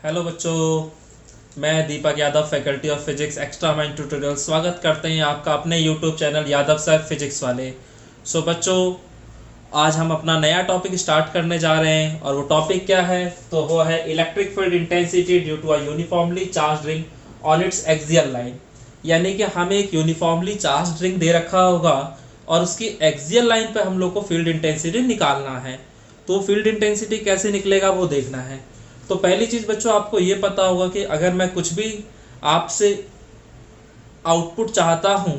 Hello बच्चों, मैं Deepak Yadav, faculty of physics extra mind tutorial. स्वागत करते हैं आपका अपने YouTube channel Yadav sir physics वाले। बच्चों, आज हम अपना नया टॉपिक स्टार्ट करने जा रहे हैं और वो टॉपिक क्या है तो वो है electric field intensity due to a uniformly charge ring on its axial line. यानी कि हमें एक यूनिफॉर्मली चार्ज रिंग दे रखा होगा और उसकी एक्सियल लाइन पे हम लोग को फील्ड इंटेंसिटी निकालना है। तो फील्ड इंटेंसिटी कैसे निकलेगा वो देखना है। तो पहली चीज बच्चों, आपको ये पता होगा कि अगर मैं कुछ भी आपसे आउटपुट चाहता हूं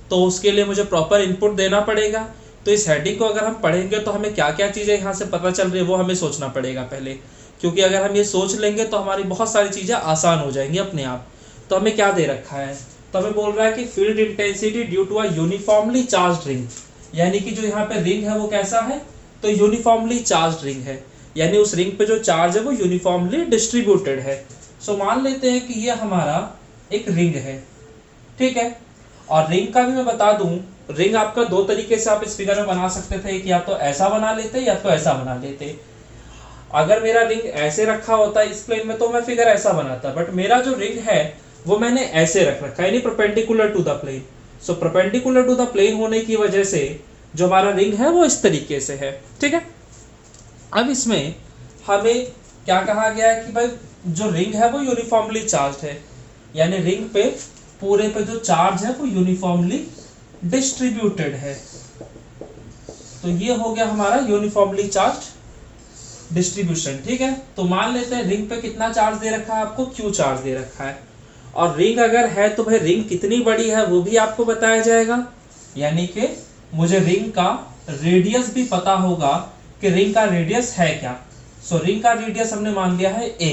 तो उसके लिए मुझे प्रॉपर इनपुट देना पड़ेगा। तो इस हेडिंग को अगर हम पढ़ेंगे तो हमें क्या क्या चीज़ें यहाँ से पता चल रही है वो हमें सोचना पड़ेगा पहले, क्योंकि अगर हम ये सोच लेंगे तो हमारी बहुत सारी चीज़ें आसान हो जाएंगी अपने आप। तो हमें क्या दे रखा है, तो हमें बोल रहा है कि field intensity due to a uniformly charge ring. यानी कि जो यहाँ पे रिंग है वो कैसा है, तो यूनिफॉर्मली चार्ज रिंग है, यानी उस रिंग पे जो चार्ज है वो यूनिफॉर्मली डिस्ट्रीब्यूटेड है। मान लेते हैं कि ये हमारा एक रिंग है, ठीक है। और रिंग का भी मैं बता दूं, रिंग आपका दो तरीके से आप इस फिगर में बना सकते थे कि या तो ऐसा बना लेते या तो ऐसा बना लेते। अगर मेरा रिंग ऐसे रखा होता इस प्लेन में तो मैं फिगर ऐसा बनाता, बट मेरा जो रिंग है वो मैंने ऐसे रख रखा है, यानी perpendicular to the plane. Perpendicular to the plane होने की वजह से जो हमारा रिंग है वो इस तरीके से है, ठीक है। अब इसमें हमें क्या कहा गया है कि भाई जो रिंग है वो यूनिफॉर्मली चार्ज है, यानी रिंग पे पूरे पे जो चार्ज है वो यूनिफॉर्मली डिस्ट्रीब्यूटेड है। तो ये हो गया हमारा यूनिफॉर्मली चार्ज डिस्ट्रीब्यूशन, ठीक है। तो मान लेते हैं रिंग पे कितना चार्ज दे रखा है आपको, क्यू चार्ज दे रखा है। और रिंग अगर है तो भाई रिंग कितनी बड़ी है वो भी आपको बताया जाएगा, यानी कि मुझे रिंग का रेडियस भी पता होगा कि रिंग का रेडियस है क्या। रिंग का रेडियस हमने मान लिया है a।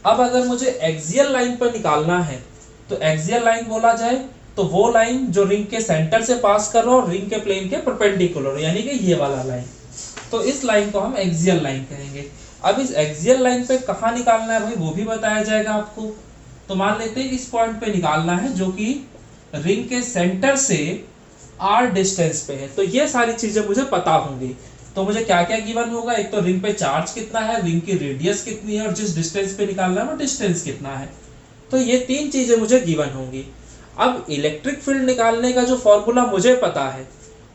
अब अगर मुझे एक्सियल लाइन पर निकालना है तो एक्सियल लाइन बोला जाए तो वो लाइन जो रिंग के सेंटर से पास कर रहा हो, रिंग के प्लेन के परपेंडिकुलर, यानी कि ये वाला लाइन। तो इस लाइन को हम एक्सियल लाइन कहेंगे। अब इस एक्सियल लाइन पे कहाँ निकालना है भाई वो भी बताया जाएगा आपको। तो मान लेते हैं इस पॉइंट पे निकालना है जो कि रिंग के सेंटर से r डिस्टेंस पे है। तो ये सारी चीजें मुझे पता होंगी। तो मुझे क्या क्या गिवन होगा, एक तो रिंग पे चार्ज कितना है, रिंग की रेडियस कितनी है और जिस डिस्टेंस पे निकालना है वो डिस्टेंस कितना है। तो ये तीन चीजें मुझे गिवन होंगी। अब इलेक्ट्रिक फील्ड निकालने का जो फॉर्मूला मुझे पता है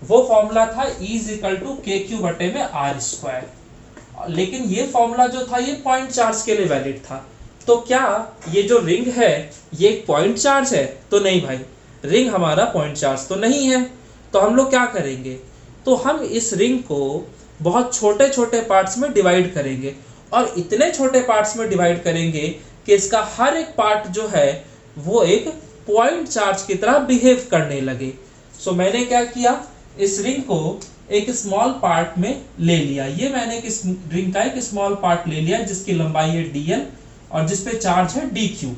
वो फॉर्मूला था E इज इक्वल टू के क्यू बटे में आर स्क्वायर। लेकिन ये फॉर्मूला जो था ये पॉइंट चार्ज के लिए वैलिड था। तो क्या ये जो रिंग है ये एक पॉइंट चार्ज है, तो नहीं भाई, रिंग हमारा पॉइंट चार्ज तो नहीं है। तो हम लोग क्या करेंगे, तो हम इस रिंग को बहुत छोटे छोटे पार्ट्स में डिवाइड करेंगे और इतने छोटे पार्ट्स में डिवाइड करेंगे कि इसका हर एक पार्ट जो है वो एक पॉइंट चार्ज की तरह बिहेव करने लगे। मैंने क्या किया, इस रिंग को एक स्मॉल पार्ट में ले लिया। ये मैंने इस रिंग का एक स्मॉल पार्ट ले लिया जिसकी लंबाई है dl और जिस पे चार्ज है dq।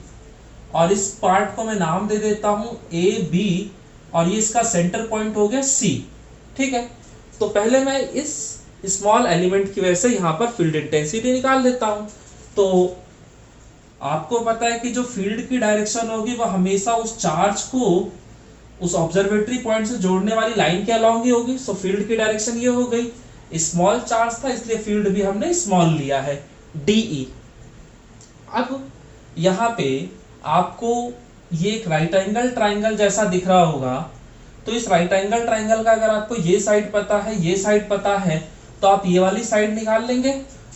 और इस पार्ट को मैं नाम दे देता हूं a b और ये इसका सेंटर पॉइंट हो गया c, ठीक है। तो पहले मैं इस स्मॉल एलिमेंट की वजह से यहाँ पर फील्ड इंटेंसिटी निकाल लेता हूँ। तो आपको पता है कि जो फील्ड की डायरेक्शन होगी वो हमेशा उस चार्ज को उस ऑब्जर्वेटरी पॉइंट से जोड़ने वाली लाइन के अलोंग ही होगी। फील्ड की डायरेक्शन ये हो गई। स्मॉल चार्ज था इसलिए फील्ड भी हमने स्मॉल लिया है DE। अब यहाँ पे आपको ये एक राइट एंगल ट्राइंगल जैसा दिख रहा होगा। तो इस राइट एंगल ट्राइंगल का अगर आपको ये साइड पता है, ये साइड पता है, तो आप ये वाली साइड निकाल लेंगे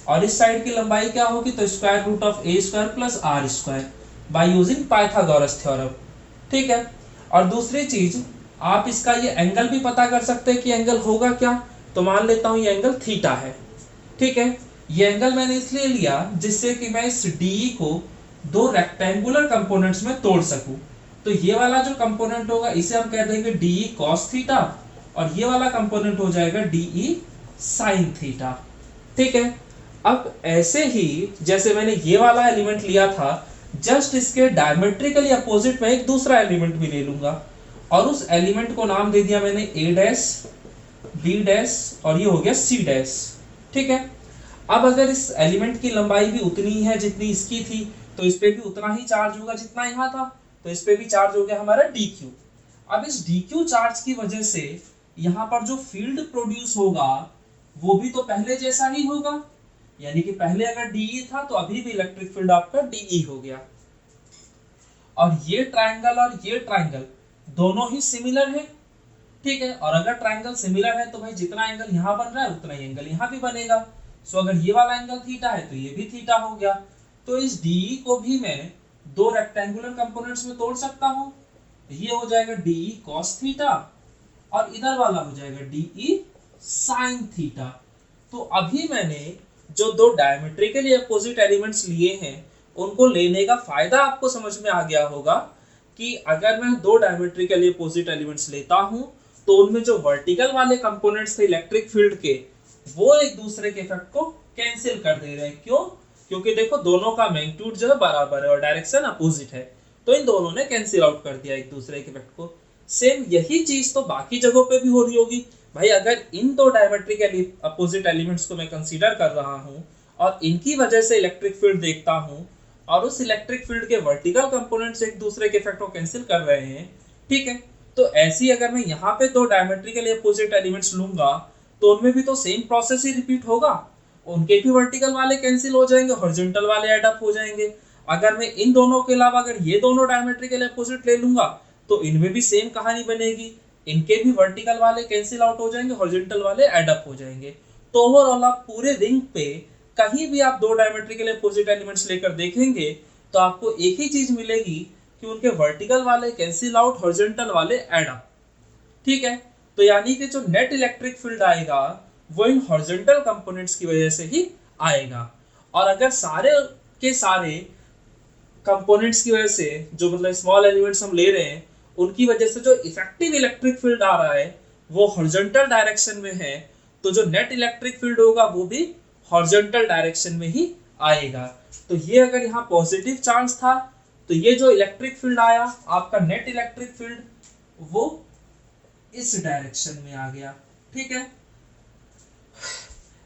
और इस साइड की लंबाई क्या होगी, तो square root of a square plus r square by using Pythagoras theorem, ठीक है। और दूसरी चीज, आप इसका ये एंगल भी पता कर सकते हैं कि एंगल होगा क्या। तो मान लेता हूं ये एंगल थीटा है, ठीक है। ये एंगल मैंने इसलिए लिया जिससे कि मैं इस DE को दो रेक्टेंगुलर कंपोनेंट्स में तोड़ सकूं। तो ये वाला जो कंपोनेंट होगा इसे हम कह देंगे DE cos थीटा और ये वाला कंपोनेंट हो जाएगा DE sin थीटा, ठीक है। अब ऐसे ही जैसे मैंने ये वाला एलिमेंट लिया था, जस्ट इसके डायमेट्रिकली अपोजिट में एक दूसरा एलिमेंट भी ले लूंगा और उस एलिमेंट को नाम दे दिया मैंने A डैश B डैश और ये हो गया C डैश, ठीक है। अब अगर इस एलिमेंट की लंबाई भी उतनी है जितनी इसकी थी तो इस पे भी उतना ही चार्ज होगा जितना यहाँ था। तो इस पे भी चार्ज हो गया हमारा dq। अब इस dq चार्ज की वजह से यहाँ पर जो फील्ड प्रोड्यूस होगा वो भी तो पहले जैसा ही होगा, यानी कि पहले अगर डीई था तो अभी भी इलेक्ट्रिक फील्ड आपका डीई हो गया। और ये ट्रायंगल और ये ट्रायंगल दोनों ही सिमिलर है, ठीक है। और अगर ट्रायंगल सिमिलर है तो भाई जितना एंगल यहाँ बन रहा है उतना ही एंगल यहाँ भी बनेगा। सो अगर ये वाला एंगल थीटा है तो ये भी थीटा हो गया। तो इस डीई को भी मैं दो रेक्टेंगुलर कंपोनेंट्स में तोड़ सकता हूँ। ये हो जाएगा डीई कॉस थीटा और इधर वाला हो जाएगा डीई साइन थीटा। तो अभी मैंने जो दो डायमेट्रिकली अपोजिट एलिमेंट्स लिए हैं उनको लेने का फायदा आपको समझ में आ गया होगा कि अगर मैं दो डायमेट्रिकली अपोजिट एलिमेंट्स लेता हूं तो उनमें जो वर्टिकल वाले कंपोनेंट्स थे इलेक्ट्रिक फील्ड के वो एक दूसरे के इफेक्ट को कैंसिल कर दे रहे हैं। क्यों? क्योंकि देखो दोनों का मैग्नीट्यूड जो है बराबर है और डायरेक्शन अपोजिट है, तो इन दोनों ने कैंसिल आउट कर दिया एक दूसरे के इफेक्ट को। सेम यही चीज तो बाकी जगहों पे भी हो रही होगी भाई। अगर इन दो डायमेट्रिकली अपोजिट एलिमेंट्स को मैं कंसीडर कर रहा हूँ और इनकी वजह से इलेक्ट्रिक फील्ड देखता हूँ और उस इलेक्ट्रिक फील्ड के वर्टिकल कंपोनेंट्स एक दूसरे के इफेक्ट को कैंसिल कर रहे हैं, ठीक है। तो ऐसी अगर मैं यहाँ पे दो डायमेट्रिकली अपोजिट एलिमेंट्स लूंगा तो उनमें भी तो सेम प्रोसेस ही रिपीट होगा। उनके भी वर्टिकल वाले कैंसिल हो जाएंगे, हॉरिजॉन्टल वाले ऐड अप हो जाएंगे। अगर मैं इन दोनों के अलावा अगर ये दोनों डायमेट्रिकली अपोजिट ले लूंगा तो इनमें भी सेम कहानी बनेगी। इनके भी वर्टिकल वाले कैंसिल आउट हो जाएंगे, हॉरिजॉन्टल वाले ऐड अप हो जाएंगे। तो ओवरऑल आप पूरे रिंग पे कहीं भी आप दो डायमेट्रिकली अपोजिट एलिमेंट्स लेकर देखेंगे तो आपको एक ही चीज मिलेगी कि उनके वर्टिकल वाले कैंसिल आउट, हॉरिजॉन्टल वाले ऐड अप, ठीक है। तो यानी कि जो नेट इलेक्ट्रिक फील्ड आएगा वो इन हॉरिजॉन्टल कंपोनेंट्स की वजह से ही आएगा। और अगर सारे के सारे कंपोनेंट्स की वजह से जो मतलब स्मॉल एलिमेंट्स हम ले रहे हैं उनकी वजह से जो इफेक्टिव इलेक्ट्रिक फील्ड आ रहा है वो हॉरिजॉन्टल डायरेक्शन में है, तो जो नेट इलेक्ट्रिक फील्ड होगा वो भी हॉरिजॉन्टल डायरेक्शन में ही आएगा। तो ये अगर यहाँ पॉजिटिव चार्ज था तो ये जो इलेक्ट्रिक फील्ड आया आपका नेट इलेक्ट्रिक फील्ड वो इस डायरेक्शन में आ गया, ठीक है।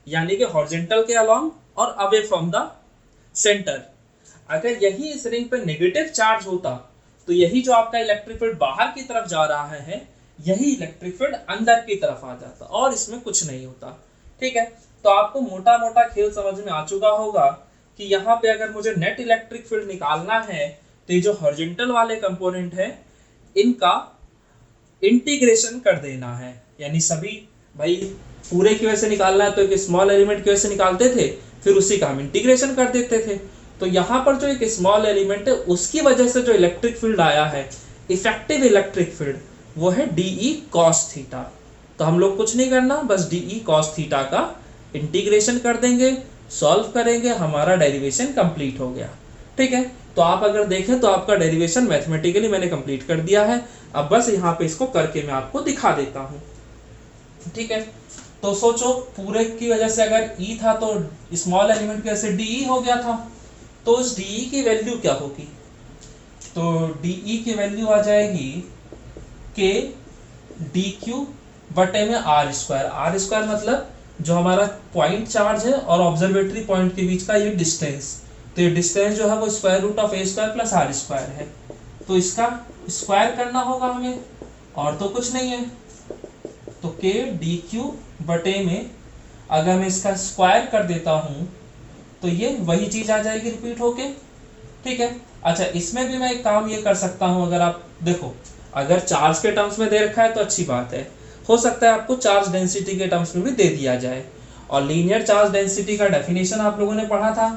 यानी कि हॉरिजॉन्टल के अलोंग और अवे फ्रॉम द सेंटर। अगर यही इस रिंग पे नेगेटिव चार्ज होता तो यही जो आपका इलेक्ट्रिक फील्ड बाहर की तरफ जा रहा है यही इलेक्ट्रिक फील्ड अंदर की तरफ आ जाता और इसमें कुछ नहीं होता, ठीक है। तो आपको मोटा मोटा खेल समझ में आ चुका होगा कि यहाँ पे अगर मुझे नेट इलेक्ट्रिक फील्ड निकालना है तो ये जो हॉरिजॉन्टल वाले कंपोनेंट है इनका इंटीग्रेशन कर देना है। यानी सभी भाई पूरे की वजह से निकालना है तो एक स्मॉल एलिमेंट की वजह से निकालते थे, फिर उसी का हम इंटीग्रेशन कर देते थे। तो यहाँ पर जो एक स्मॉल एलिमेंट है उसकी वजह से जो इलेक्ट्रिक फील्ड आया है, इफेक्टिव इलेक्ट्रिक फील्ड, वो है डीई कॉस थीटा। तो हम लोग कुछ नहीं करना, बस डीई कॉस थीटा का इंटीग्रेशन कर देंगे, सॉल्व करेंगे, हमारा डेरिवेशन कंप्लीट हो गया, ठीक है। तो आप अगर देखें तो आपका डेरिवेशन मैथमेटिकली मैंने कंप्लीट कर दिया है। अब बस यहाँ पे इसको करके मैं आपको दिखा देता हूँ, ठीक है। तो सोचो पूरे की वजह से अगर ई था तो स्मॉल एलिमेंट की वजह से डीई हो गया था, तो उस डीई की वैल्यू क्या होगी? तो डीई की वैल्यू आ जाएगी के डी क्यू बटे में आर स्क्वायर। आर स्क्वायर मतलब जो हमारा पॉइंट चार्ज है और ऑब्जर्वेटरी पॉइंट के बीच का ये डिस्टेंस, तो ये डिस्टेंस जो है वो square root of A square plus R square है। तो इसका स्क्वायर करना होगा हमें और तो कुछ नहीं है। तो के डी क्यू बटे में अगर मैं इसका स्क्वायर कर देता हूं तो ये वही चीज आ जाएगी रिपीट होके, ठीक है। अच्छा इसमें भी मैं एक काम ये कर सकता हूं, अगर आप देखो अगर चार्ज के टर्म्स में दे रखा है तो अच्छी बात है, हो सकता है आपको चार्ज डेंसिटी के टर्म्स में भी दे दिया जाए। और लीनियर चार्ज डेंसिटी का डेफिनेशन आप लोगों ने पढ़ा था,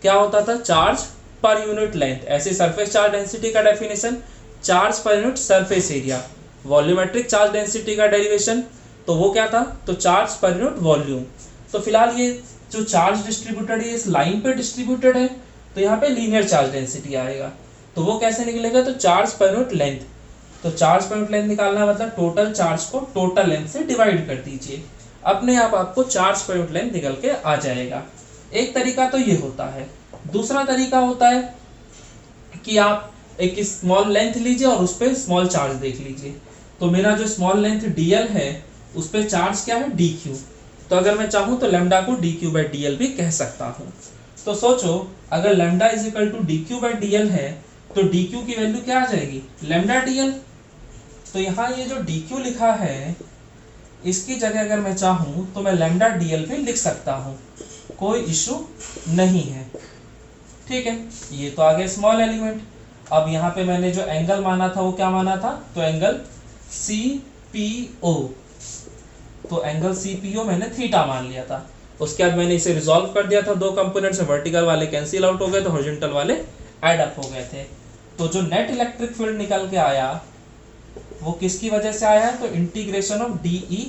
क्या होता था? Charge per unit length. ऐसे सरफेस चार्ज डेंसिटी का definition charge per unit surface area. Volumetric charge density का डेरिवेशन तो वो क्या था? तो चार्ज पर यूनिट वॉल्यूम। तो फिलहाल ये जो चार्ज डिस्ट्रीब्यूटेड है इस लाइन पे डिस्ट्रीब्यूटेड है, तो यहाँ पे लीनियर चार्ज डेंसिटी आएगा। तो वो कैसे निकलेगा? तो चार्ज पर यूनिट लेंथ। तो चार्ज पर यूनिट लेंथ निकालना मतलब टोटल चार्ज को टोटल लेंथ से डिवाइड कर दीजिए, अपने आप आपको चार्ज पर यूनिट लेंथ निकल के आ जाएगा। एक तरीका तो ये होता है। दूसरा तरीका होता है कि आप एक स्मॉल लेंथ लीजिए और उस पर स्मॉल चार्ज देख लीजिए। तो मेरा जो स्मॉल लेंथ dl है उस पर चार्ज क्या है? dq। तो अगर मैं चाहूँ तो लैम्डा को dq/dl भी कह सकता हूँ। तो सोचो अगर lambda is equal to dq/dl है तो dq की वैल्यू क्या आ जाएगी? Lambda dl। तो यहाँ ये जो dq लिखा है इसकी जगह अगर मैं चाहूँ तो मैं लैम्डा dl भी लिख सकता हूँ। कोई इशू नहीं है। ठीक है, ये तो आ गया स्मॉल एलिमेंट। अब यहाँ पे मैंने जो एंगल माना था वो क्या माना था, तो एंगल CPO, तो एंगल CPO मैंने थीटा मान लिया था। उसके बाद मैंने इसे रिजॉल्व कर दिया था, दो कंपोनेंट्स में वर्टिकल वाले कैंसिल आउट हो गए थे, हॉरिजॉन्टल वाले ऐड अप हो गए थे। तो जो नेट इलेक्ट्रिक फील्ड निकल के आया वो किसकी वजह से आया है, तो integration of DE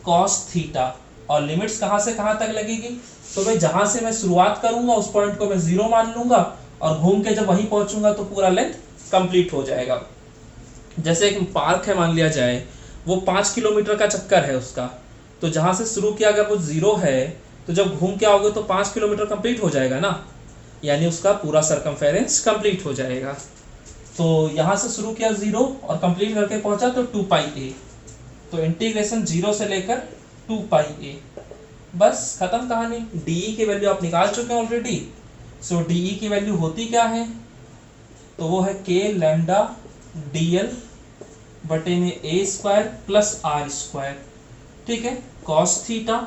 cos theta. और लिमिट्स कहाँ से कहाँ तक लगेगी, तो भाई जहां से मैं शुरुआत करूंगा उस पॉइंट को मैं 0 मान लूंगा और घूम के जब वहीं पहुंचूंगा तो पूरा लेंथ कंप्लीट हो जाएगा। जैसे एक पार्क है मान लिया जाए, वो 5 किलोमीटर का चक्कर है उसका, तो जहां से शुरू किया अगर वो 0 है तो जब घूम के आओगे तो 5 किलोमीटर कंप्लीट हो जाएगा ना, यानी उसका पूरा सरकमफेरेंस कंप्लीट हो जाएगा। तो यहाँ से शुरू किया 0 और कंप्लीट करके पहुंचा तो 2πa, तो इंटीग्रेशन 0 से लेकर 2πa, बस खत्म कहानी। DE की वैल्यू आप निकाल चुके हैं ऑलरेडी। सो DE की वैल्यू होती क्या है, तो वो है k लैम्डा DL बटे में a square plus r square. ठीक है, cos थीटा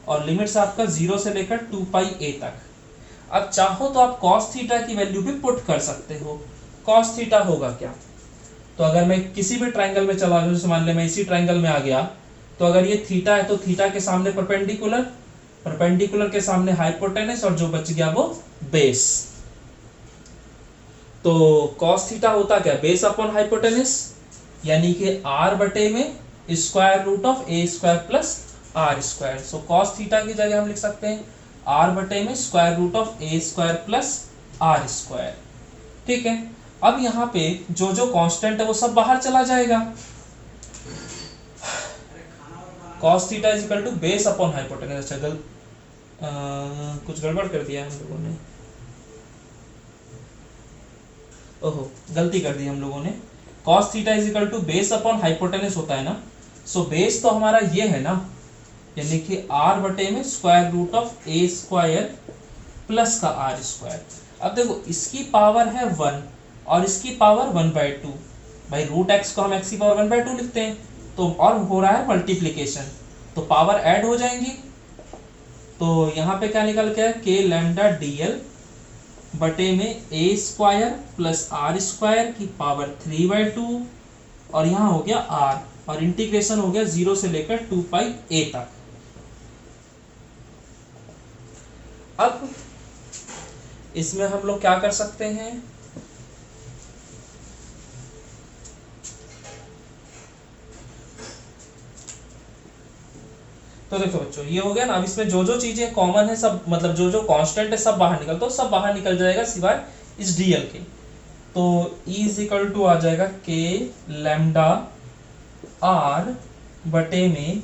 और लिमिट्स आपका 0 से लेकर 2πa तक। अब चाहो तो आप cos थीटा की वैल्यू भी पुट कर सकते हो। cos थीटा होगा क्या, तो अगर मैं किसी भी ट्रायंगल में चला जाऊं, जैसे मान ले मैं इसी ट्रायंगल में आ गया, तो अगर ये थीटा है तो थीटा के सामने परपेंडिकुलर, परपेंडिकुलर के सामने हाइपोटेनस और जो बच गया वो बेस। तो cos थीटा होता क्या, बेस अपॉन हाइपोटेनस, यानी कि r बटे में square root of a square plus r square. So cos theta की जगह हम लिख सकते हैं r बटे में square root of a square plus r square. ठीक है, अब यहाँ पे जो जो कांस्टेंट है वो सब बाहर चला जाएगा। cos theta is equal to base upon hypotenuse. अच्छा कुछ गड़बड़ कर दिया हम लोगों ने, ओहो गलती कर दी हम लोगों ने। cos theta is equal to base upon hypotenuse होता है ना, सो बेस तो हमारा ये है ना, यानी कि r बटे में square root of a square plus का r स्क्वायर। अब देखो इसकी पावर है 1 और इसकी पावर 1/2, भाई रूट x को हम x की पावर 1/2 लिखते हैं, तो और हो रहा है मल्टीप्लिकेशन, तो पावर ऐड हो जाएंगी। तो यहाँ पे क्या निकल के है, k लैम्डा DL बटे में a square plus r square की पावर 3/2 और यहाँ हो गया r और इंटीग्रेशन हो गया 0 से लेकर 2πa तक। अब इसमें हम लोग क्या कर सकते हैं, तो देखो बच्चों ये हो गया ना। अब इसमें जो जो चीजें कॉमन है सब, मतलब जो जो कांस्टेंट है सब बाहर निकल, तो सब बाहर निकल जाएगा सिवाय इस DL के। तो E इज इक्वल टू आ जाएगा k लैम्डा r बटे में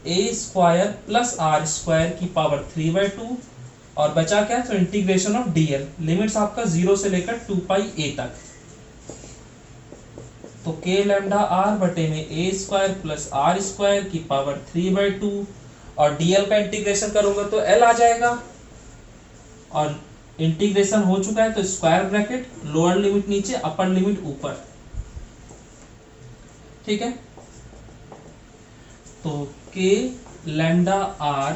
a square plus r square की पावर 3/2 और बचा क्या, तो इंटीग्रेशन ऑफ DL, लिमिट्स आपका 0 से लेकर 2πa तक। तो k लैम्डा r बटे में a square plus r square की पावर 3/2 और DL का इंटीग्रेशन करोगे तो L आ जाएगा और इंटीग्रेशन हो चुका है, तो स्क्वायर ब्रैकेट, लोअर लिमिट नीचे, अपर लिमिट ऊपर। ठीक है, तो k लैम्डा r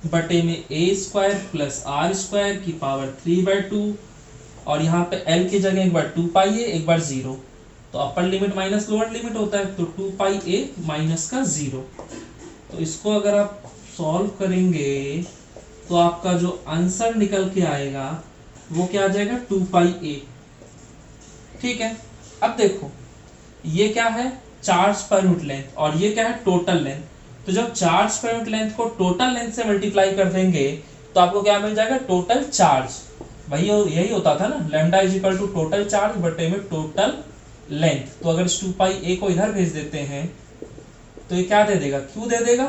बटे में a square plus r square की पावर 3/2 और यहाँ पे L की जगह एक बार 2πa एक बार 0, तो upper limit minus lower limit होता है, तो 2πa माइनस का 0। तो इसको अगर आप सॉल्व करेंगे तो आपका जो आंसर निकल के आएगा वो क्या आ जाएगा, 2πa। ठीक है, अब देखो ये क्या है, चार्ज पर यूनिट लेंथ और ये क्या है, टोटल लेंथ। तो जब चार्ज पर यूनिट लेंथ को टोटल लेंथ से मल्टीप्लाई कर देंगे तो आपको क्या मिल जाएगा, टोटल चार्ज। वही यही होता था ना, lambda is equal to total charge बटे में टोटल लेंथ। तो अगर इस 2πa को इधर भेज देते हैं तो ये क्या दे देगा, q दे देगा,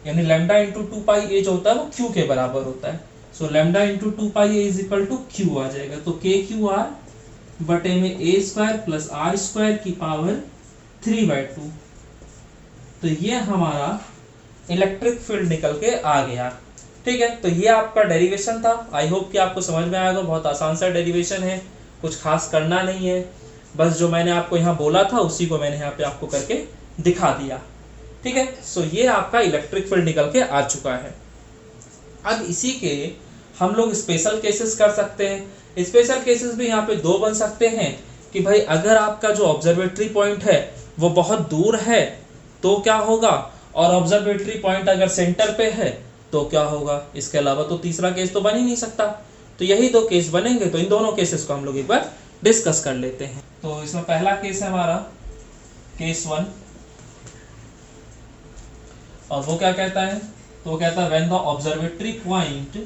यानी लैम्डा इंटू 2πa जो होता है वो q के बराबर होता है। So lambda into 2πa is equal to q आ जाएगा। तो kqr बटे में a square plus r square की पावर 3/2। तो ये हमारा इलेक्ट्रिक फील्ड निकल के आ गया। ठीक है, तो ये आपका डेरिवेशन था। आई होप कि आपको समझ में आएगा, बहुत आसान सा डेरिवेशन है, कुछ खास करना नहीं है, बस जो मैंने आपको यहाँ बोला था उसी को मैंने यहाँ पे आपको करके दिखा दिया। ठीक है, सो ये आपका इलेक्ट्रिक फील्ड निकल के आ चुका है। अब इसी के हम लोग स्पेशल केसेस कर सकते हैं। स्पेशल केसेस भी यहाँ पे दो बन सकते हैं कि भाई अगर आपका जो ऑब्जर्वेटरी पॉइंट है वो बहुत दूर है तो क्या होगा, और ऑब्जर्वेटरी पॉइंट अगर सेंटर पे है तो क्या होगा। इसके अलावा तो तीसरा केस तो बन ही नहीं सकता। तो यही दो केस बनेंगे, तो इन दोनों केसेस को हम लोग एक बार डिस्कस कर लेते हैं। तो इसमें पहला केस है हमारा केस 1, और वो क्या कहता है, तो वो कहता है when the observatory point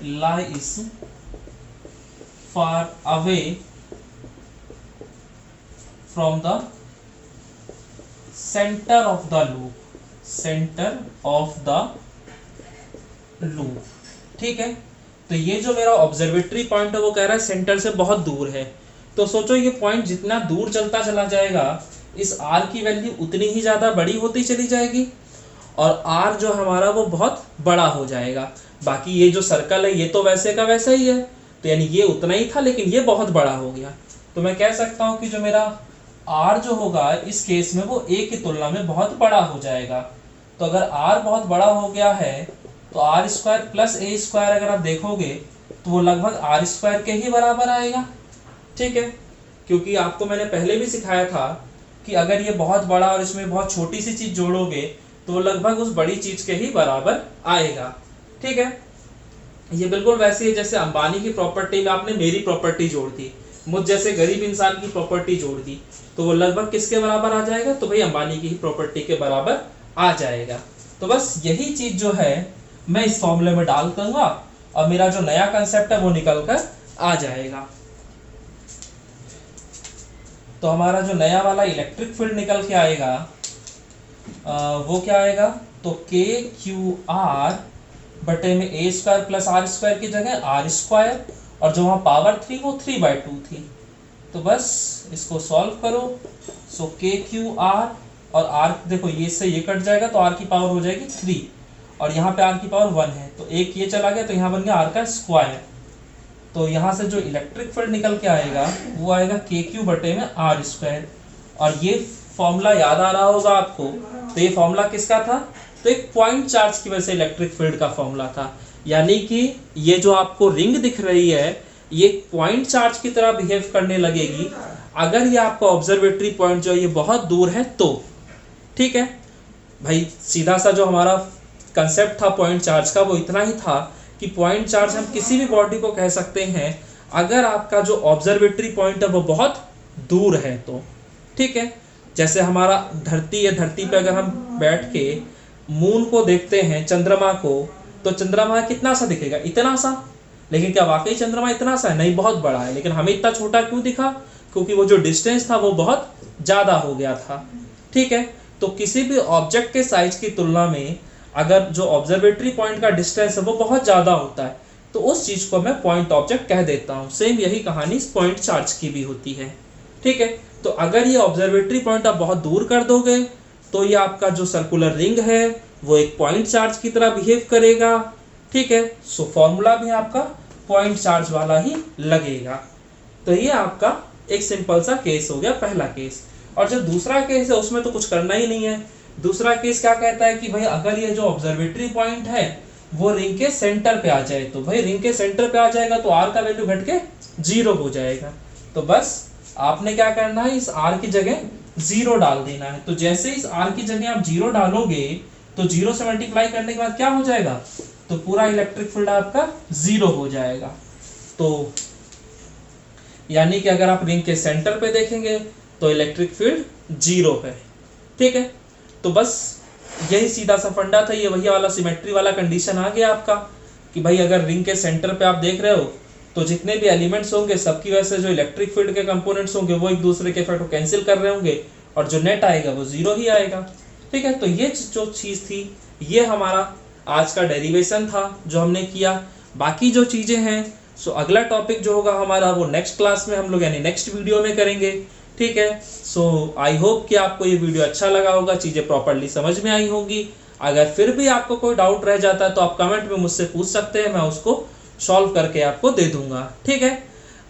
lies far away from the center of the loop, ठीक है। तो ये जो मेरा ऑब्जर्वेटरी पॉइंट है वो कह रहा है सेंटर से बहुत दूर है। तो सोचो ये पॉइंट जितना दूर चलता चला जाएगा इस r की वैल्यू उतनी ही ज्यादा बड़ी होती चली जाएगी, और r जो हमारा वो बहुत बड़ा हो जाएगा। बाकी ये जो सर्कल है ये तो वैसे का वैसा ही है, तो यानी ये उतना ही था लेकिन ये बहुत बड़ा हो गया। तो मैं कह सकता हूँ कि जो मेरा r जो होगा इस केस में वो a की तुलना में बहुत बड़ा हो जाएगा। तो अगर r बहुत बड़ा हो गया है तो R square plus A square अगर आप देखोगे तो वो लगभग आर स्क्वायर के ही बराबर आएगा, ठीक है। क्योंकि आपको मैंने पहले भी सिखाया था कि अगर ये बहुत बड़ा और इसमें बहुत छोटी सी चीज जोड़ोगे तो लगभग उस बड़ी चीज के ही बराबर आएगा, ठीक है। ये बिल्कुल वैसे ही जैसे अंबानी की प्रॉपर्टी में आपने मेरी प्रॉपर्टी जोड़ दी, मुझ जैसे गरीब इंसान की प्रॉपर्टी जोड़ दी, तो वो लगभग किसके बराबर आ जाएगा, तो भाई अंबानी की ही प्रॉपर्टी के बराबर आ जाएगा। तो बस यही चीज जो है मैं इस फॉर्मूले में डाल दूंगा और मेरा जो नया कंसेप्ट है वो निकल कर आ जाएगा। तो हमारा जो नया वाला इलेक्ट्रिक फील्ड निकल के आएगा वो क्या आएगा, तो के क्यू आर बटे में ए स्क्वायर प्लस आर स्क्वायर की जगह आर स्क्वायर, और जो वहाँ पावर थी वो 3/2 थी। तो बस इसको सॉल्व करो। सो के क्यू आर और आर देखो ये से ये कट जाएगा तो आर की पावर हो जाएगी 3, और यहाँ पे आर की पावर 1 है तो एक ये चला गया तो यहाँ बन गया आर का स्क्वायर। तो यहाँ से जो इलेक्ट्रिक फील्ड निकल के आएगा वो आएगा के क्यू बटे में आर स्क्वायर। और ये फॉर्मूला याद आ रहा होगा आपको, तो ये फॉर्मूला किसका था, तो एक पॉइंट चार्ज की वजह से इलेक्ट्रिक फील्ड का फॉर्मूला था। यानी कि ये जो आपको रिंग दिख रही है ये पॉइंट चार्ज की तरह बिहेव करने लगेगी अगर ये आपका ऑब्जर्वेटरी पॉइंट जो है ये बहुत दूर है तो, ठीक है भाई। सीधा सा जो हमारा कंसेप्ट था पॉइंट चार्ज का वो इतना ही था कि पॉइंट चार्ज हम किसी भी बॉडी को कह सकते हैं अगर आपका जो ऑब्जर्वेटरी पॉइंट है वो बहुत दूर है तो, ठीक है। जैसे हमारा धरती है, धरती पे अगर हम बैठ के मून को देखते हैं, चंद्रमा को, तो चंद्रमा कितना सा दिखेगा, इतना सा। लेकिन क्या वाकई चंद्रमा इतना सा है, नहीं, बहुत बड़ा है। लेकिन हमें इतना छोटा क्यों दिखा, क्योंकि वो जो डिस्टेंस था वो बहुत ज्यादा हो गया था, ठीक है। तो किसी भी ऑब्जेक्ट के साइज की तुलना में अगर जो ऑब्जर्वेटरी पॉइंट का डिस्टेंस है वो बहुत ज्यादा होता है तो उस चीज को मैं पॉइंट ऑब्जेक्ट कह देता हूँ। सेम यही कहानी पॉइंट चार्ज की भी होती है, ठीक है। तो अगर ये ऑब्जर्वेटरी पॉइंट आप बहुत दूर कर दोगे तो ये आपका जो सर्कुलर रिंग है वो एक पॉइंट चार्ज की तरह बिहेव करेगा, ठीक है। सो फॉर्मूला भी आपका पॉइंट चार्ज वाला ही लगेगा। तो ये आपका एक सिंपल सा केस हो गया, पहला केस। और जो दूसरा केस है उसमें तो कुछ करना ही नहीं है। दूसरा केस क्या कहता है कि भाई अगर ये जो ऑब्जर्वेटरी पॉइंट है वो रिंग के सेंटर पे आ जाए, तो भाई रिंग के सेंटर पे आ जाएगा तो आर का वैल्यू घट के 0 हो जाएगा। तो बस आपने क्या करना है, इस आर की जगह 0 डाल देना है। तो जैसे इस आर की जगह आप 0 डालोगे तो 0 से मल्टीप्लाई करने के बाद क्या हो जाएगा, तो पूरा इलेक्ट्रिक फील्ड आपका 0 हो जाएगा। तो यानी कि अगर आप रिंग के सेंटर पे देखेंगे तो इलेक्ट्रिक फील्ड 0 है, ठीक है। तो बस यही सीधा सा फंडा था, ये वही वाला सिमेट्री वाला कंडीशन आ गया आपका कि भाई अगर रिंग के सेंटर पे आप देख रहे हो तो जितने भी एलिमेंट्स होंगे सबकी वजह से जो इलेक्ट्रिक फील्ड के कंपोनेंट्स होंगे वो एक दूसरे के इफेक्ट को कैंसिल कर रहे होंगे और जो नेट आएगा वो 0 ही आएगा, ठीक है। तो ये जो चीज़ थी ये हमारा आज का डेरिवेशन था जो हमने किया। बाकी जो चीज़ें हैं सो अगला टॉपिक जो होगा हमारा वो नेक्स्ट क्लास में हम लोग यानी नेक्स्ट वीडियो में करेंगे, ठीक है। सो आई होप कि आपको ये वीडियो अच्छा लगा होगा, चीज़ें प्रॉपर्ली समझ में आई होंगी। अगर फिर भी आपको कोई डाउट रह जाता है तो आप कमेंट में मुझसे पूछ सकते हैं, मैं उसको सॉल्व करके आपको दे दूंगा, ठीक है।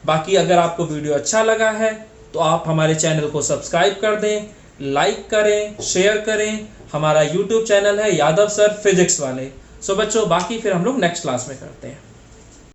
बाकी अगर आपको वीडियो अच्छा लगा है तो आप हमारे चैनल को सब्सक्राइब कर दें, लाइक करें, शेयर करें। हमारा यूट्यूब चैनल है यादव सर फिजिक्स वाले। सो बच्चों बाकी फिर हम लोग नेक्स्ट क्लास में करते हैं।